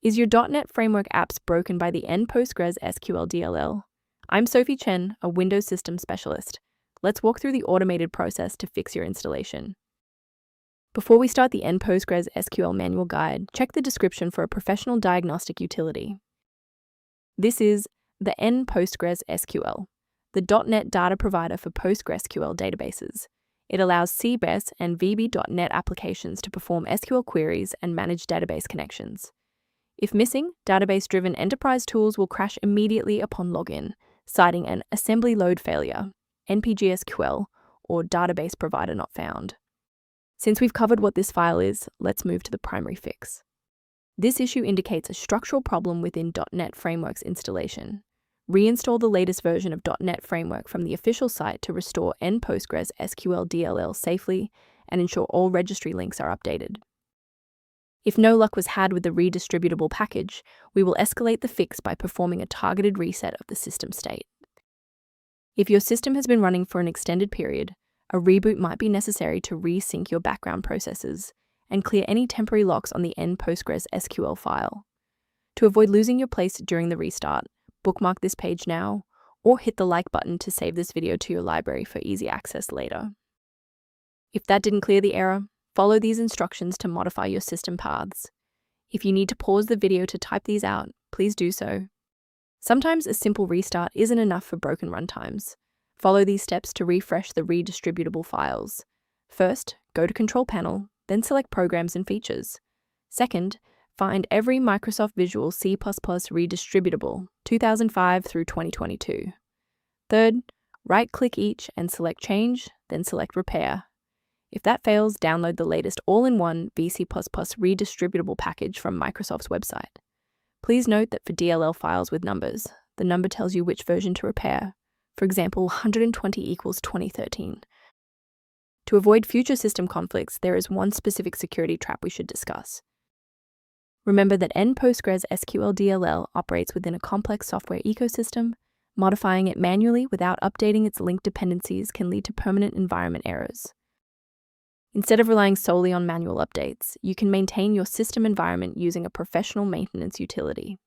Is your .NET Framework apps broken by the Npgsql DLL? I'm Sophie Chen, a Windows Systems Specialist. Let's walk through the automated process to fix your installation. Before we start the Npgsql manual guide, check the description for a professional diagnostic utility. This is the NPostgreSQL, the .NET data provider for PostgreSQL databases. It allows CBES and VB.NET applications to perform SQL queries and manage database connections. If missing, database-driven enterprise tools will crash immediately upon login, citing an assembly load failure, Npgsql, or database provider not found. Since we've covered what this file is, let's move to the primary fix. This issue indicates a structural problem within .NET Framework's installation. Reinstall the latest version of .NET Framework from the official site to restore NpostgreSQL DLL safely and ensure all registry links are updated. If no luck was had with the Redistributable package, we will escalate the fix by performing a targeted reset of the system state. If your system has been running for an extended period, a reboot might be necessary to resync your background processes and clear any temporary locks on the NpostgreSQL file. To avoid losing your place during the restart, bookmark this page now, or hit the like button to save this video to your library for easy access later. If that didn't clear the error, follow these instructions to modify your system paths. If you need to pause the video to type these out, please do so. Sometimes a simple restart isn't enough for broken runtimes. Follow these steps to refresh the redistributable files. First, go to Control Panel, then select Programs and Features. Second, find every Microsoft Visual C++ Redistributable 2005 through 2022. Third, right-click each and select Change, then select Repair. If that fails, download the latest all-in-one VC++ redistributable package from Microsoft's website. Please note that for DLL files with numbers, the number tells you which version to repair. For example, 120 equals 2013. To avoid future system conflicts, there is one specific security trap we should discuss. Remember that NpostgreSQL DLL operates within a complex software ecosystem. Modifying it manually without updating its linked dependencies can lead to permanent environment errors. Instead of relying solely on manual updates, you can maintain your system environment using a professional maintenance utility.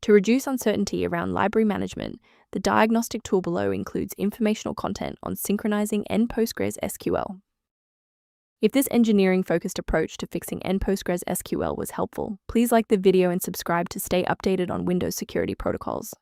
To reduce uncertainty around library management, the diagnostic tool below includes informational content on synchronizing NpostgreSQL. If this engineering-focused approach to fixing NpostgreSQL was helpful, please like the video and subscribe to stay updated on Windows security protocols.